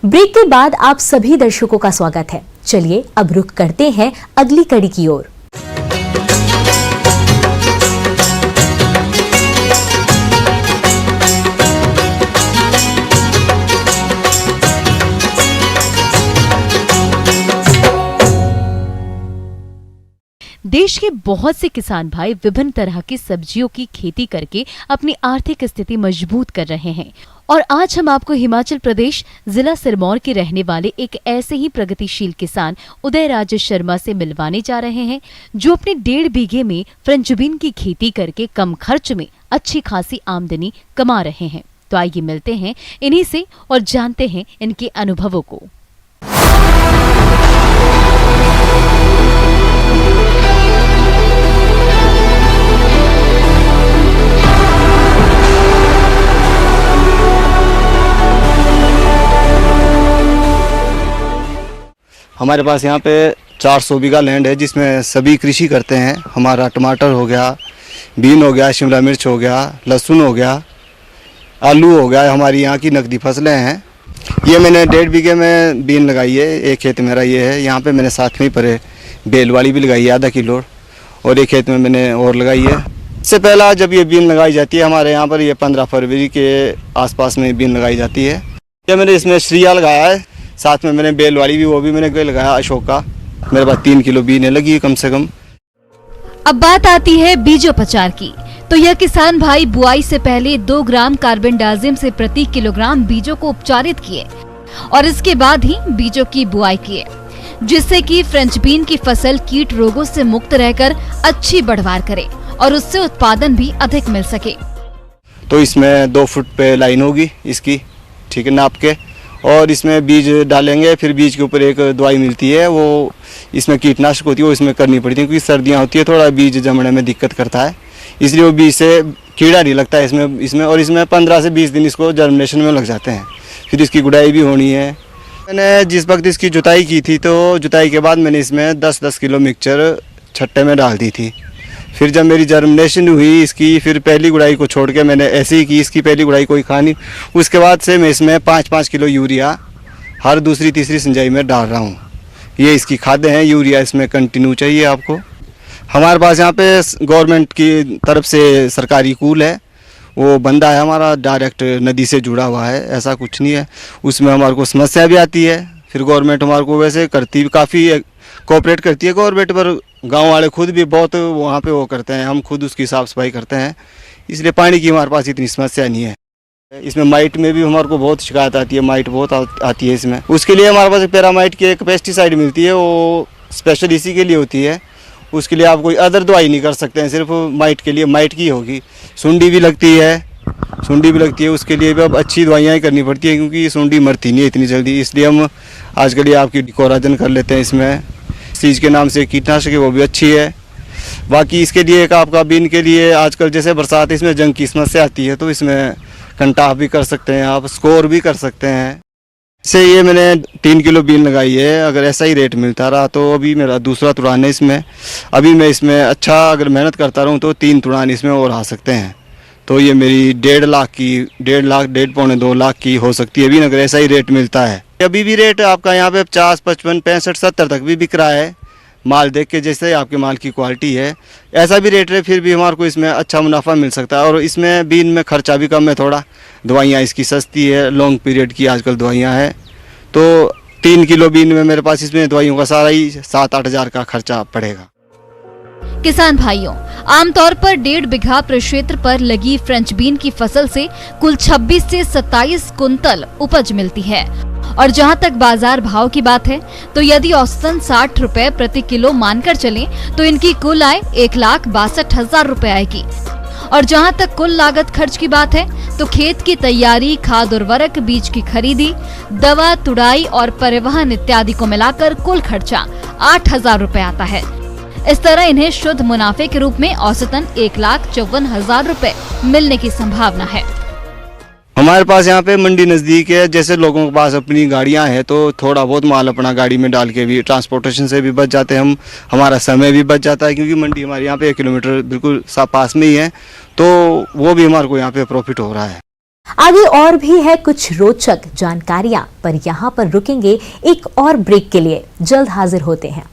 Break के बाद आप सभी दर्शकों का स्वागत है। चलिए अब रुख करते हैं अगली कड़ी की ओर। देश के बहुत से किसान भाई विभिन्न तरह की सब्जियों की खेती करके अपनी आर्थिक स्थिति मजबूत कर रहे हैं और आज हम आपको हिमाचल प्रदेश जिला सिरमौर के रहने वाले एक ऐसे ही प्रगतिशील किसान उदयराज शर्मा से मिलवाने जा रहे हैं जो अपने 1.5 बीघे में फ्रेंच बीन की खेती करके कम खर्च में अच्छी खासी आमदनी कमा रहे हैं। तो आइए मिलते हैं इन्हीं से और जानते हैं इनके अनुभवों को। हमारे पास यहाँ पे 400 बीघा लैंड है जिसमें सभी कृषि करते हैं। हमारा टमाटर हो गया, बीन हो गया, शिमला मिर्च हो गया, लहसुन हो गया, आलू हो गया। हमारी यहाँ की नकदी फसलें हैं। ये मैंने 1.5 बीघे में बीन लगाई है। एक खेत मेरा ये है। यहाँ पे मैंने साथ में ही पर बेल वाली भी लगाई है आधा किलो, और एक खेत में मैंने और लगाई है। इससे पहला जब ये बीन लगाई जाती है हमारे यहाँ पर, ये 15 फरवरी के आसपास में बीन लगाई जाती है। ये मैंने इसमें श्रिया लगाया है, साथ में मैंने बेल वाली भी वो भी मैंने लगाया अशोक का। मेरे पास 3 किलो बीन लगी कम से कम। अब बात आती है बीजोपचार की, तो यह किसान भाई बुआई से पहले 2 ग्राम कार्बेंडाजिम से प्रति किलोग्राम बीजों को उपचारित किए और इसके बाद ही बीजों की बुआई किए, जिससे कि फ्रेंच बीन की फसल कीट रोगों से मुक्त रहकर अच्छी बढ़वार करे और उससे उत्पादन भी अधिक मिल सके। तो इसमें 2 फुट पे लाइन होगी इसकी, ठीक है, नाप के, और इसमें बीज डालेंगे। फिर बीज के ऊपर एक दवाई मिलती है, वो इसमें कीटनाशक होती है, वो इसमें करनी पड़ती है क्योंकि सर्दियाँ होती है, थोड़ा बीज जमने में दिक्कत करता है, इसलिए वो बीज से कीड़ा नहीं लगता है इसमें और इसमें 15 से 20 दिन इसको जर्मिनेशन में लग जाते हैं। फिर इसकी गुड़ाई भी होनी है। मैंने जिस वक्त इसकी जुताई की थी तो जुताई के बाद मैंने इसमें 10-10 किलो मिक्सचर छट्टे में डाल दी थी। फिर जब मेरी जर्मिनेशन हुई इसकी, फिर पहली गुड़ाई को छोड़ के मैंने ऐसे ही की, इसकी पहली गुड़ाई कोई खानी। उसके बाद से मैं इसमें 5-5 किलो यूरिया हर दूसरी-तीसरी सिंचाई में डाल रहा हूँ। ये इसकी खादें हैं। यूरिया इसमें कंटिन्यू चाहिए आपको। हमारे पास यहाँ पे गवर्नमेंट की तरफ से सरकारी कूल है, वो बंदा है हमारा, डायरेक्ट नदी से जुड़ा हुआ है, ऐसा कुछ नहीं है। उसमें हमारे को समस्या भी आती है। फिर गवर्नमेंट हमारे को वैसे करती भी, काफ़ी कोऑपरेट करती है गवर्नमेंट, पर गांव वाले खुद भी बहुत वहाँ पे वो करते हैं। हम खुद उसकी साफ़ सफाई करते हैं, इसलिए पानी की हमारे पास इतनी समस्या नहीं है। इसमें माइट में भी हमारे को बहुत शिकायत आती है, माइट बहुत आती है इसमें। उसके लिए हमारे पास पैरामाइट की एक पेस्टिसाइड मिलती है, वो स्पेशल इसी के लिए होती है। उसके लिए आप कोई अदर दवाई नहीं कर सकते हैं, सिर्फ माइट के लिए माइट की होगी। सुंडी भी लगती है, उसके लिए भी अब अच्छी दवाइयाँ ही करनी पड़ती है क्योंकि सुंडी मरती नहीं है इतनी जल्दी। इसलिए हम आजकल ये आपकी कोराजन कर लेते हैं। इसमें चीज़ के नाम से कीटनाशक है, वो भी अच्छी है। बाकी इसके लिए एक आपका बीन के लिए आजकल जैसे बरसात इसमें जंग की समस्या आती है, तो इसमें कंटाफ भी कर सकते हैं आप, स्कोर भी कर सकते हैं। से ये मैंने 3 किलो बीन लगाई है। अगर ऐसा ही रेट मिलता रहा तो अभी मेरा दूसरा तुड़ान है इसमें। अभी मैं इसमें अच्छा अगर मेहनत करता रहूँ तो 3 तुड़ान इसमें और आ सकते हैं। तो ये मेरी 1.5 लाख की, 1.5 लाख 1.5 पौने 2 लाख की हो सकती है अभी, अगर ऐसा ही रेट मिलता है। अभी भी रेट आपका यहाँ पे 50, 55, 65, 70 तक भी बिक रहा है। माल देख के जैसे आपके माल की क्वालिटी है ऐसा भी रेट है, फिर भी हमारे को इसमें अच्छा मुनाफा मिल सकता है। और इसमें बीन में खर्चा भी कम है थोड़ा, दवाइयाँ इसकी सस्ती है, लॉन्ग पीरियड की आजकल दवाइयाँ हैं। तो 3 किलो बीन में मेरे पास इसमें दवाइयों का सारा ही 7-8 हज़ार का खर्चा पड़ेगा। किसान भाइयों, आमतौर पर 1.5 बीघा प्रक्षेत्र पर लगी फ्रेंच बीन की फसल से कुल 26 से 27 कुंतल उपज मिलती है। और जहां तक बाजार भाव की बात है तो यदि औसतन 60 रुपए प्रति किलो मानकर चलें तो इनकी कुल आय 1,62,000 रुपए आएगी। और जहां तक कुल लागत खर्च की बात है तो खेत की तैयारी, खाद उर्वरक, बीज की खरीदी, दवा, तुड़ाई और परिवहन इत्यादि को मिलाकर कुल खर्चा 8,000 रुपए आता है। इस तरह इन्हें शुद्ध मुनाफे के रूप में औसतन 1,54,000 रुपए मिलने की संभावना है। हमारे पास यहाँ पे मंडी नज़दीक है, जैसे लोगों के पास अपनी गाड़ियाँ हैं तो थोड़ा बहुत माल अपना गाड़ी में डाल के भी ट्रांसपोर्टेशन से भी बच जाते हैं हम, हमारा समय भी बच जाता है क्योंकि मंडी हमारे यहाँ पे 1 किलोमीटर बिल्कुल पास में ही है, तो वो भी हमारे को यहाँ पे प्रॉफिट हो रहा है। आगे और भी है कुछ रोचक जानकारियां, पर यहाँ पर रुकेंगे एक और ब्रेक के लिए। जल्द हाजिर होते हैं।